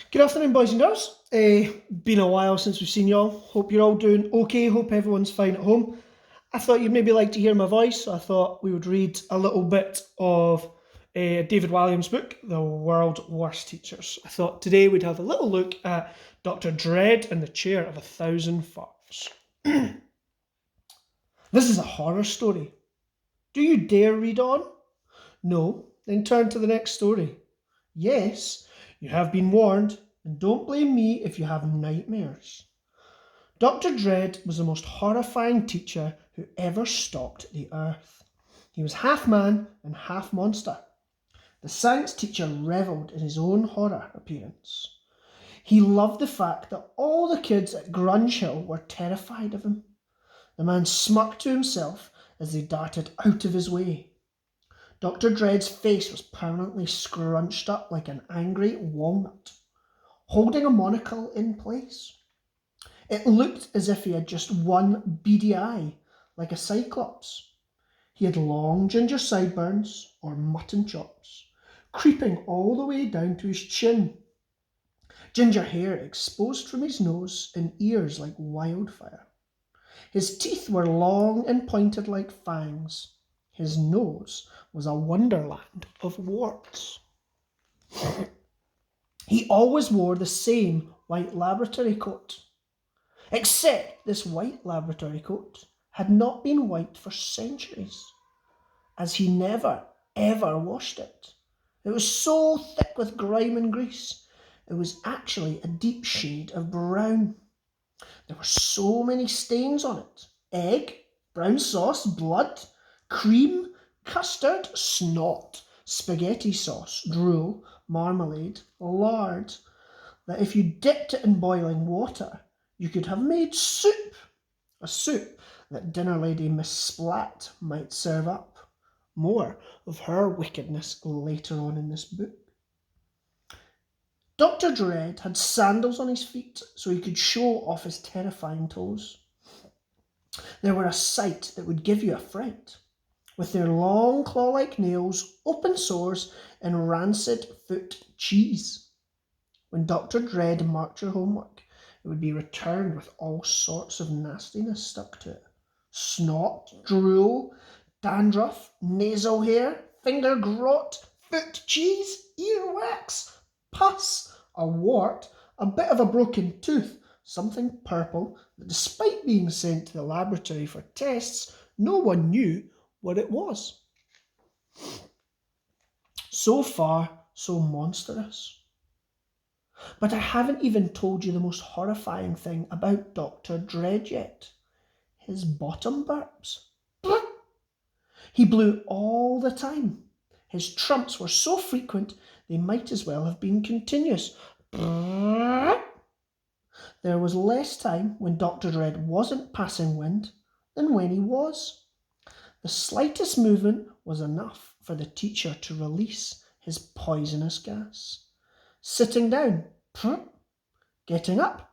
Good afternoon, boys and girls. Been a while since we've seen y'all. Hope you're all doing okay. Hope everyone's fine at home. I thought you'd maybe like to hear my voice, so I thought we would read a little bit of David Walliams' book, The World's Worst Teachers. I thought today we'd have a little look at Dr. Dread and the Chair of 1,000 Farts. This is a horror story. Do you dare read on? No? Then turn to the next story. Yes, you have been warned, and don't blame me if you have nightmares. Dr. Dread was the most horrifying teacher who ever stalked the earth. He was half man and half monster. The science teacher revelled in his own horror appearance. He loved the fact that all the kids at Grunge Hill were terrified of him. The man smirked to himself as they darted out of his way. Dr. Dread's face was permanently scrunched up like an angry walnut, holding a monocle in place. It looked as if he had just one beady eye, like a cyclops. He had long ginger sideburns, or mutton chops, creeping all the way down to his chin. Ginger hair exposed from his nose and ears like wildfire. His teeth were long and pointed like fangs. His nose was a wonderland of warts. He always wore the same white laboratory coat, except this white laboratory coat had not been white for centuries, as he never, ever washed it. It was so thick with grime and grease, it was actually a deep shade of brown. There were so many stains on it: egg, brown sauce, blood, cream, custard, snot, spaghetti sauce, drool, marmalade, lard, that if you dipped it in boiling water, you could have made soup. A soup that dinner lady Miss Splat might serve up. More of her wickedness later on in this book. Dr. Dread had sandals on his feet so he could show off his terrifying toes. They were a sight that would give you a fright, with their long claw-like nails, open sores, and rancid foot cheese. When Dr. Dread marked your homework, it would be returned with all sorts of nastiness stuck to it. Snot, drool, dandruff, nasal hair, finger grot, foot cheese, earwax, pus, a wart, a bit of a broken tooth, something purple that, despite being sent to the laboratory for tests, no one knew what it was. So far, so monstrous. But I haven't even told you the most horrifying thing about Dr. Dread yet. His bottom burps. He blew all the time. His trumps were so frequent they might as well have been continuous. There was less time when Dr. Dread wasn't passing wind than when he was. The slightest movement was enough for the teacher to release his poisonous gas. Sitting down, getting up,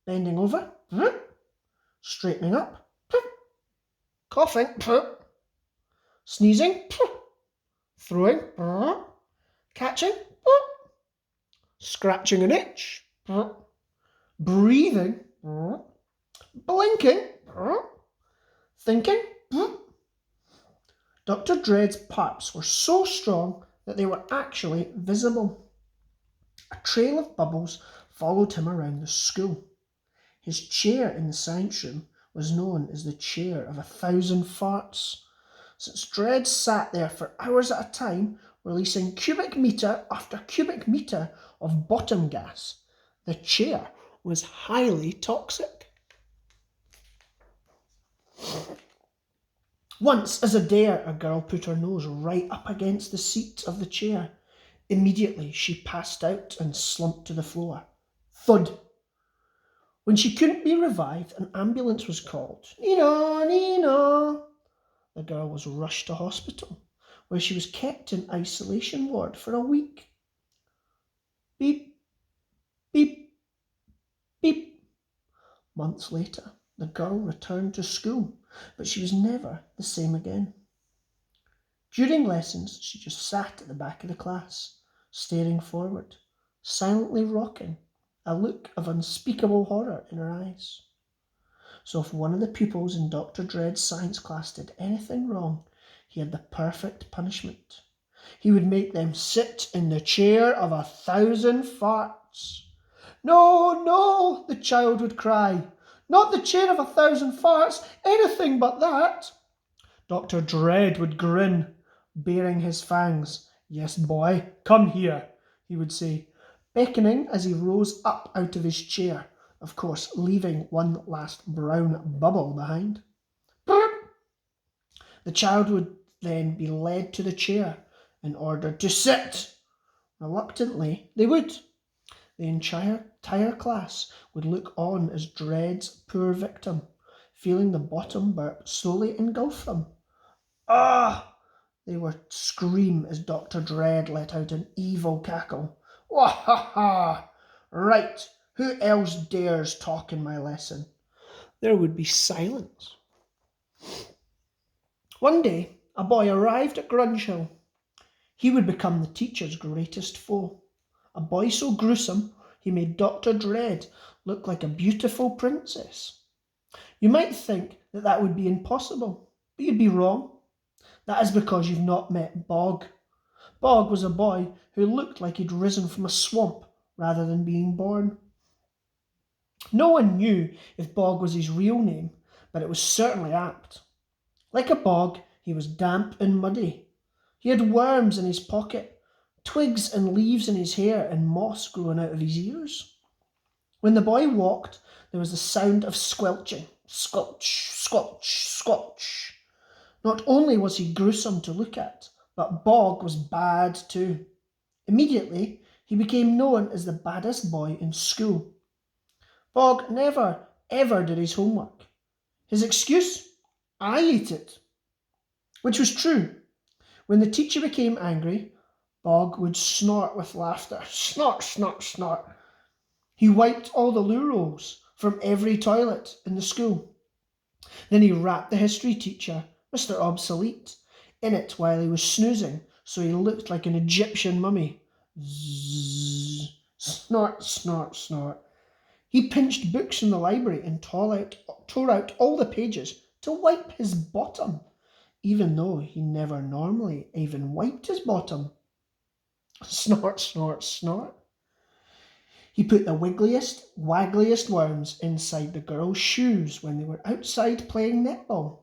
bending over, straightening up, coughing, sneezing, throwing, catching, scratching an itch, breathing, blinking, thinking. Dr. Dread's parts were so strong that they were actually visible. A trail of bubbles followed him around the school. His chair in the science room was known as the chair of 1,000 farts, since Dread sat there for hours at a time, releasing cubic metre after cubic metre of bottom gas. The chair was highly toxic. Once, as a dare, a girl put her nose right up against the seat of the chair. Immediately she passed out and slumped to the floor. Thud. When she couldn't be revived, an ambulance was called. Nina, Nina. The girl was rushed to hospital, where she was kept in isolation ward for a week. Beep, beep, beep. Months later, the girl returned to school, but she was never the same again. During lessons, she just sat at the back of the class, staring forward, silently rocking, a look of unspeakable horror in her eyes. So if one of the pupils in Dr. Dredd's science class did anything wrong, he had the perfect punishment. He would make them sit in the chair of 1,000 farts. No, no, the child would cry. Not the chair of 1,000 farts, anything but that. Dr. Dredd would grin, baring his fangs. Yes, boy, come here, he would say, beckoning as he rose up out of his chair, of course leaving one last brown bubble behind. The child would then be led to the chair in order to sit. Reluctantly, they would. The entire class would look on as Dredd's poor victim, feeling the bottom burp slowly engulf them. Ah! They would scream as Dr. Dredd let out an evil cackle. Wah ha ha! Right, who else dares talk in my lesson? There would be silence. One day, a boy arrived at Grunge He would become the teacher's greatest foe. A boy so gruesome, he made Dr. Dredd look like a beautiful princess. You might think that that would be impossible, but you'd be wrong. That is because you've not met Bog. Bog was a boy who looked like he'd risen from a swamp rather than being born. No one knew if Bog was his real name, but it was certainly apt. Like a bog, he was damp and muddy. He had worms in his pocket, twigs and leaves in his hair, and moss growing out of his ears. When the boy walked, there was the sound of squelching. Squelch, squelch, squelch. Not only was he gruesome to look at, but Bog was bad too. Immediately, he became known as the baddest boy in school. Bog never, ever did his homework. His excuse? I ate it. Which was true. When the teacher became angry, Bog would snort with laughter. Snort, snort, snort. He wiped all the loo rolls from every toilet in the school. Then he wrapped the history teacher, Mr. Obsolete, in it while he was snoozing, so he looked like an Egyptian mummy. Zzz, snort, snort, snort. He pinched books in the library and tore out all the pages to wipe his bottom, even though he never normally even wiped his bottom. Snort, snort, snort. He put the wiggliest, waggliest worms inside the girls' shoes when they were outside playing netball.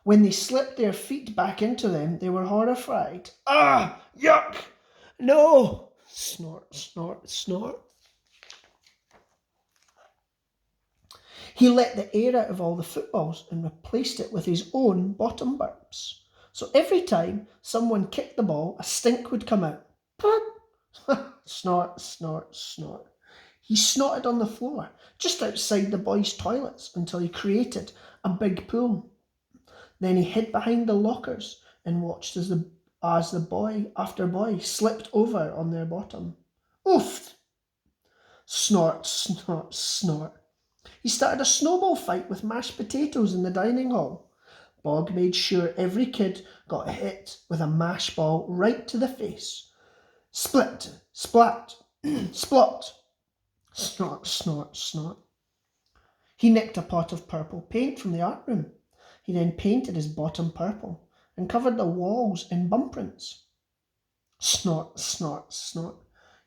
When they slipped their feet back into them, they were horrified. Ah, yuck! No! Snort, snort, snort. He let the air out of all the footballs and replaced it with his own bottom burps. So every time someone kicked the ball, a stink would come out. Snort, snort, snort. He snorted on the floor, just outside the boys' toilets, until he created a big pool. Then he hid behind the lockers and watched as the boy after boy slipped over on their bottom. Oof! Snort, snort, snort. He started a snowball fight with mashed potatoes in the dining hall. Bog made sure every kid got hit with a mash ball right to the face. Split, splat, splot. Snort, snort, snort. He nicked a pot of purple paint from the art room. He then painted his bottom purple and covered the walls in bum prints. Snort, snort, snort.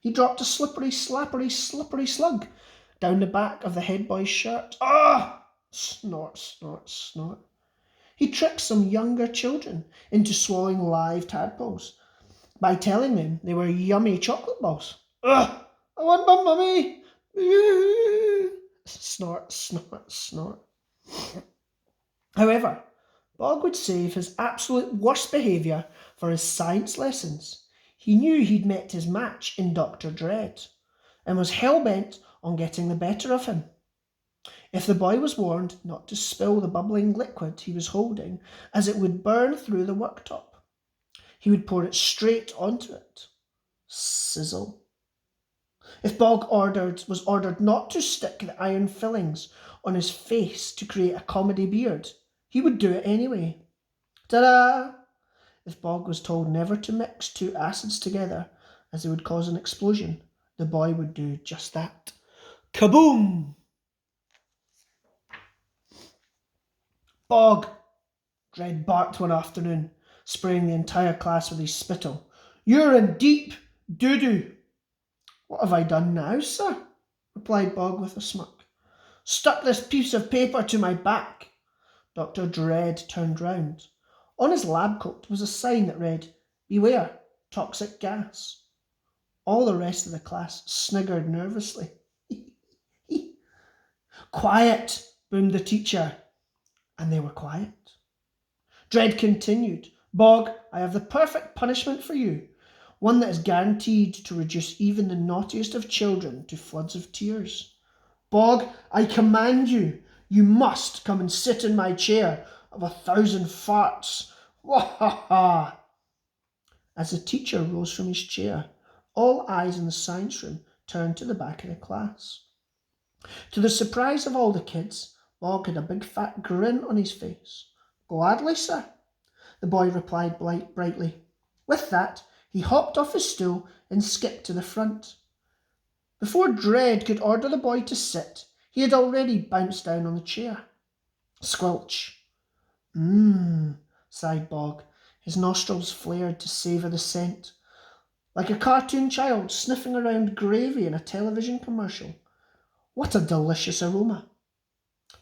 He dropped a slippery, slappery, slippery slug down the back of the head boy's shirt. Ah! Snort, snort, snort. He tricked some younger children into swallowing live tadpoles by telling them they were yummy chocolate balls. Ugh! I want my mummy! Snort, snort, snort. However, Bog would save his absolute worst behaviour for his science lessons. He knew he'd met his match in Dr. Dredd and was hell-bent on getting the better of him. If the boy was warned not to spill the bubbling liquid he was holding, as it would burn through the worktop, he would pour it straight onto it. Sizzle. If Bog was ordered not to stick the iron fillings on his face to create a comedy beard, he would do it anyway. Ta-da! If Bog was told never to mix two acids together, as they would cause an explosion, the boy would do just that. Kaboom! Bog! Dred barked one afternoon, spraying the entire class with his spittle. You're in deep doo-doo. What have I done now, sir? Replied Bog with a smirk. Stuck this piece of paper to my back. Dr. Dred turned round. On his lab coat was a sign that read, Beware, toxic gas. All the rest of the class sniggered nervously. Quiet, boomed the teacher, and they were quiet. Dred continued, Bog, I have the perfect punishment for you, one that is guaranteed to reduce even the naughtiest of children to floods of tears. Bog, I command you, you must come and sit in my chair of 1,000 farts. Wah-ha-ha! As the teacher rose from his chair, all eyes in the science room turned to the back of the class. To the surprise of all the kids, Bog had a big fat grin on his face. Gladly, sir, the boy replied brightly. With that, he hopped off his stool and skipped to the front. Before Dred could order the boy to sit, he had already bounced down on the chair. Squelch. Sighed Bog. His nostrils flared to savour the scent, like a cartoon child sniffing around gravy in a television commercial. What a delicious aroma.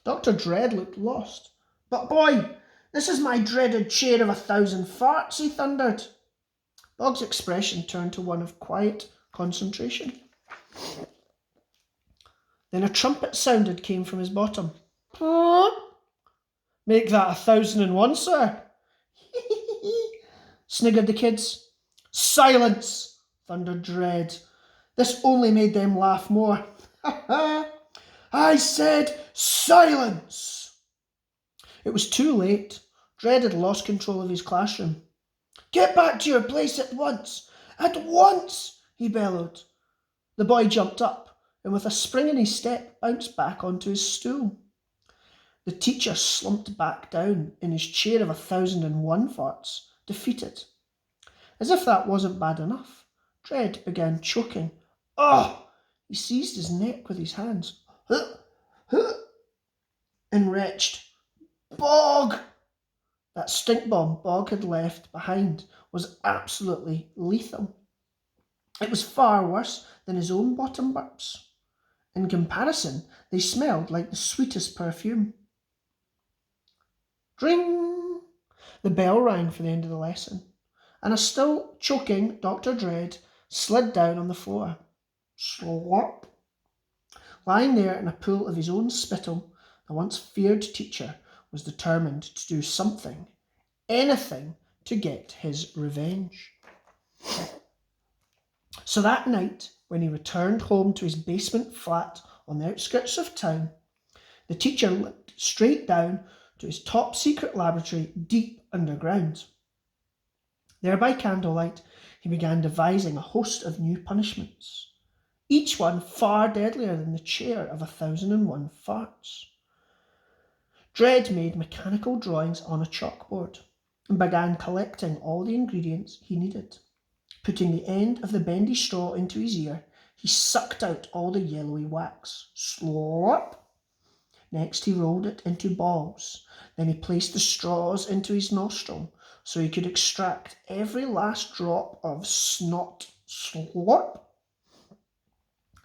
Dr. Dred looked lost. But boy, this is my dreaded chair of 1,000 farts, he thundered. Bog's expression turned to one of quiet concentration. Then a trumpet sounded came from his bottom. Make that 1,001, sir. Sniggered the kids. Silence, thundered Dred. This only made them laugh more. I said silence. It was too late. Dred had lost control of his classroom. Get back to your place at once. At once, he bellowed. The boy jumped up and with a spring in his step bounced back onto his stool. The teacher slumped back down in his chair of 1,001 farts, defeated. As if that wasn't bad enough, Dred began choking. Oh! He seized his neck with his hands. Enraged. Bog! That stink bomb Bog had left behind was absolutely lethal. It was far worse than his own bottom burps. In comparison, they smelled like the sweetest perfume. Dring! The bell rang for the end of the lesson, and a still choking Dr. Dred slid down on the floor. Slop! Lying there in a pool of his own spittle, the once feared teacher was determined to do something, anything, to get his revenge. So that night, when he returned home to his basement flat on the outskirts of town, the teacher looked straight down to his top secret laboratory deep underground. There by candlelight, he began devising a host of new punishments, each one far deadlier than the chair of 1,001 farts. Dred made mechanical drawings on a chalkboard and began collecting all the ingredients he needed. Putting the end of the bendy straw into his ear, he sucked out all the yellowy wax. Slop! Next he rolled it into balls. Then he placed the straws into his nostril so he could extract every last drop of snot. Slop!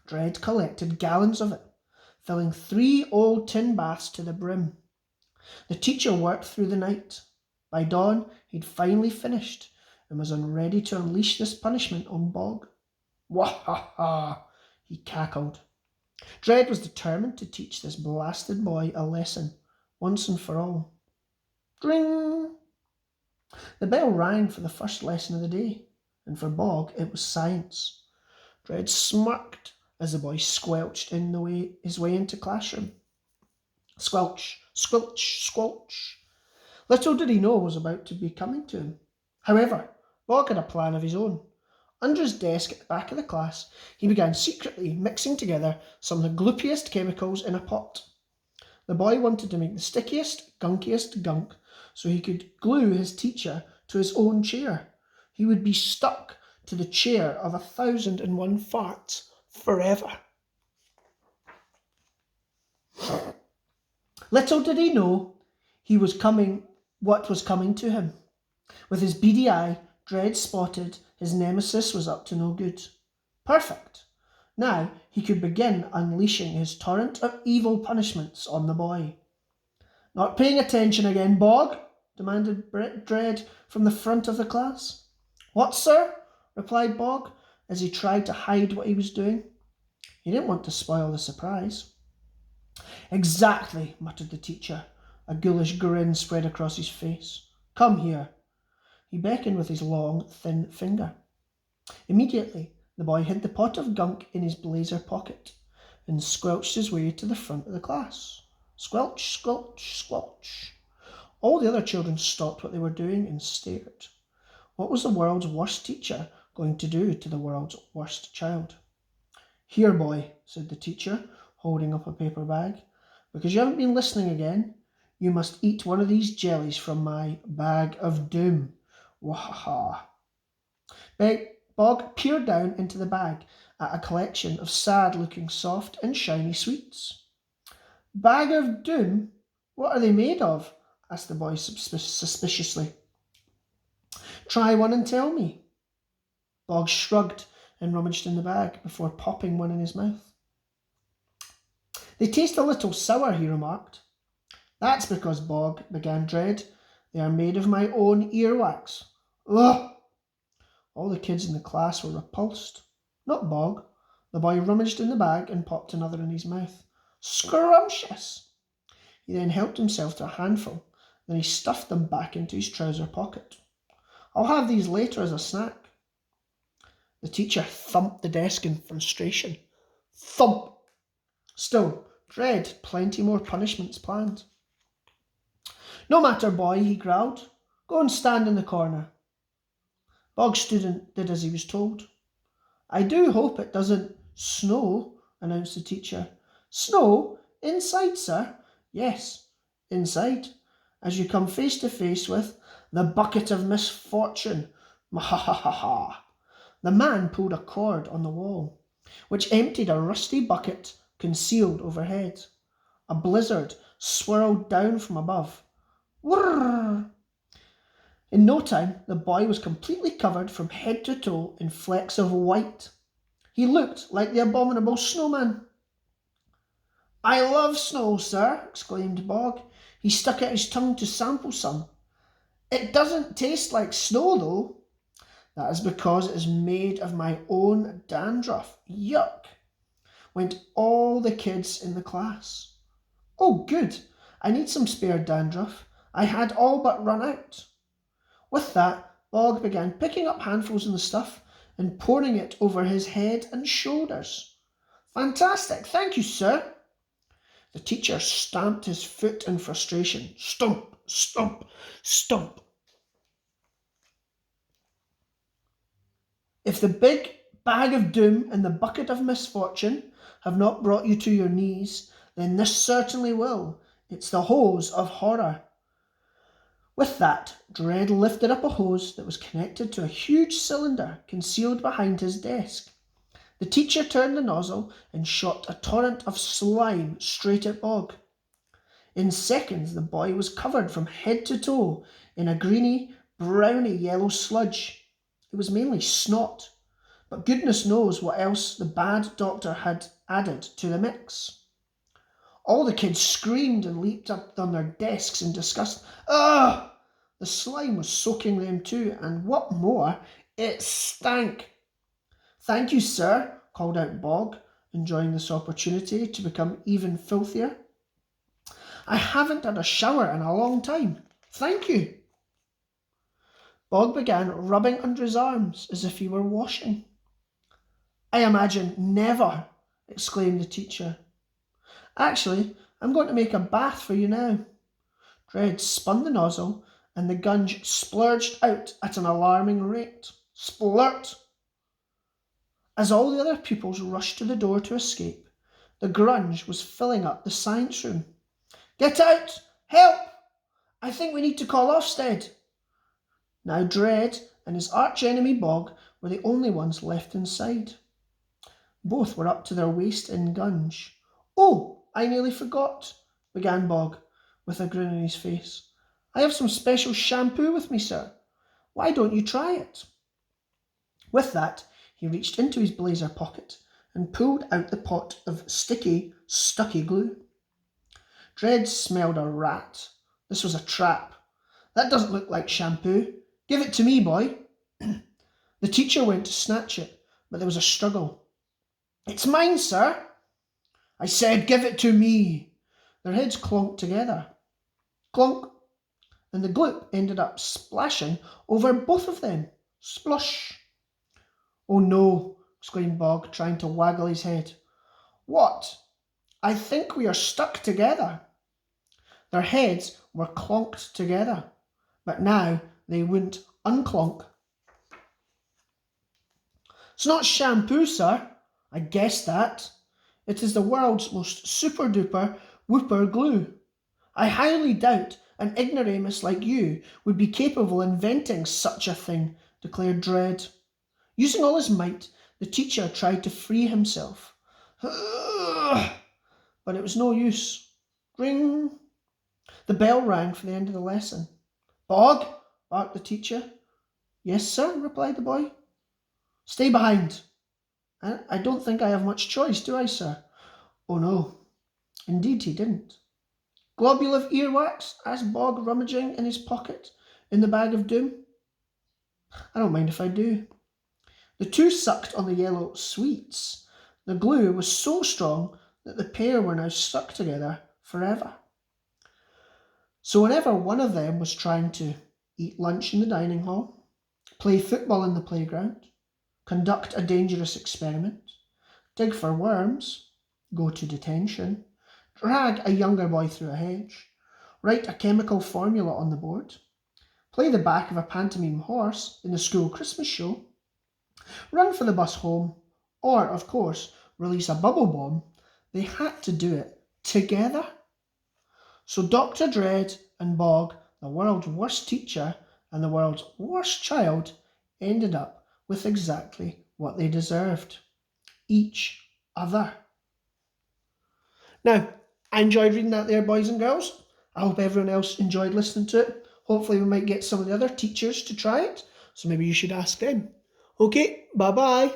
Dred collected gallons of it, filling 3 old tin baths to the brim. The teacher worked through the night. By dawn, he'd finally finished and was ready to unleash this punishment on Bog. Wah-ha-ha, he cackled. Dred was determined to teach this blasted boy a lesson, once and for all. Dring! The bell rang for the first lesson of the day, and for Bog it was science. Dred smirked as the boy squelched his way into classroom. Squelch, squelch, squelch. Little did he know what was about to be coming to him. However, Bog had a plan of his own. Under his desk at the back of the class, he began secretly mixing together some of the gloopiest chemicals in a pot. The boy wanted to make the stickiest, gunkiest gunk so he could glue his teacher to his own chair. He would be stuck to the chair of 1,001 farts forever. Little did he know what was coming to him. With his beady eye, Dread spotted his nemesis was up to no good. Perfect. Now he could begin unleashing his torrent of evil punishments on the boy. Not paying attention again, Bog? Demanded Dread from the front of the class. What, sir? Replied Bog, as he tried to hide what he was doing. He didn't want to spoil the surprise. Exactly, muttered the teacher. A ghoulish grin spread across his face. Come here. He beckoned with his long, thin finger. Immediately, the boy hid the pot of gunk in his blazer pocket and squelched his way to the front of the class. Squelch, squelch, squelch. All the other children stopped what they were doing and stared. What was the world's worst teacher going to do to the world's worst child? Here, boy, said the teacher, holding up a paper bag. Because you haven't been listening again, you must eat one of these jellies from my bag of doom. Wahaha. Bog peered down into the bag at a collection of sad-looking soft and shiny sweets. Bag of doom? What are they made of? Asked the boy suspiciously. Try one and tell me. Bog shrugged and rummaged in the bag before popping one in his mouth. They taste a little sour, he remarked. That's because, Bog, began Dread. They are made of my own earwax. Ugh! All the kids in the class were repulsed. Not Bog. The boy rummaged in the bag and popped another in his mouth. Scrumptious! He then helped himself to a handful. Then he stuffed them back into his trouser pocket. I'll have these later as a snack. The teacher thumped the desk in frustration. Thump! Still, Dread, plenty more punishments planned. No matter, boy, he growled. Go and stand in the corner. Bog's student did as he was told. I do hope it doesn't snow, announced the teacher. Snow? Inside, sir? Yes, inside, as you come face to face with the bucket of misfortune. Mahahaha. The man pulled a cord on the wall, which emptied a rusty bucket concealed overhead. A blizzard swirled down from above. Whirr! In no time, the boy was completely covered from head to toe in flecks of white. He looked like the abominable snowman. I love snow, sir, exclaimed Bog. He stuck out his tongue to sample some. It doesn't taste like snow, though. That is because it is made of my own dandruff. Yuck! Went all the kids in the class. Oh, good. I need some spare dandruff. I had all but run out. With that, Bog began picking up handfuls of the stuff and pouring it over his head and shoulders. Fantastic, thank you, sir. The teacher stamped his foot in frustration. Stomp, stomp, stomp. If the big bag of doom and the bucket of misfortune have not brought you to your knees, then this certainly will. It's the hose of horror. With that, Dread lifted up a hose that was connected to a huge cylinder concealed behind his desk. The teacher turned the nozzle and shot a torrent of slime straight at Bog. In seconds, the boy was covered from head to toe in a greeny, browny yellow sludge. It was mainly snot, but goodness knows what else the bad doctor had added to the mix. All the kids screamed and leaped up on their desks in disgust. Ugh! The slime was soaking them too, and what more, it stank. Thank you, sir, called out Bog, enjoying this opportunity to become even filthier. I haven't had a shower in a long time. Thank you. Bog began rubbing under his arms as if he were washing. I imagine never, exclaimed the teacher. Actually, I'm going to make a bath for you now. Dread spun the nozzle and the gunge splurged out at an alarming rate. Splurt! As all the other pupils rushed to the door to escape, the grunge was filling up the science room. Get out! Help! I think we need to call Ofsted. Now Dread and his arch-enemy Bog were the only ones left inside. Both were up to their waist in gunge. "Oh, I nearly forgot," began Bog, with a grin on his face. "I have some special shampoo with me, sir. Why don't you try it?" With that, he reached into his blazer pocket and pulled out the pot of sticky, stucky glue. Dred smelled a rat. This was a trap. "That doesn't look like shampoo. Give it to me, boy." The teacher went to snatch it, but there was a struggle. "It's mine, sir." "I said give it to me." Their heads clonked together. Clonk, and the glue ended up splashing over both of them. Splush. "Oh no," exclaimed Bog, trying to waggle his head. "What?" "I think we are stuck together." Their heads were clonked together, but now they wouldn't unclonk. "It's not shampoo, sir." "I guessed that. It is the world's most super-duper whooper glue. I highly doubt an ignoramus like you would be capable of inventing such a thing," declared Dred. Using all his might, the teacher tried to free himself. But it was no use. Ring! The bell rang for the end of the lesson. "Bog!" barked the teacher. "Yes, sir," replied the boy. "Stay behind." "I don't think I have much choice, do I, sir?" Oh no, indeed he didn't. "Globule of earwax?" asked Bog, rummaging in his pocket in the bag of doom. "I don't mind if I do." The two sucked on the yellow sweets. The glue was so strong that the pair were now stuck together forever. So whenever one of them was trying to eat lunch in the dining hall, play football in the playground, conduct a dangerous experiment, dig for worms, go to detention, drag a younger boy through a hedge, write a chemical formula on the board, play the back of a pantomime horse in the school Christmas show, run for the bus home, or, of course, release a bubble bomb, they had to do it together. So Dr. Dred and Bog, the world's worst teacher and the world's worst child, ended up with exactly what they deserved: each other. Now, I enjoyed reading that there, boys and girls. I hope everyone else enjoyed listening to it. Hopefully we might get some of the other teachers to try it, so maybe you should ask them. Okay, bye-bye.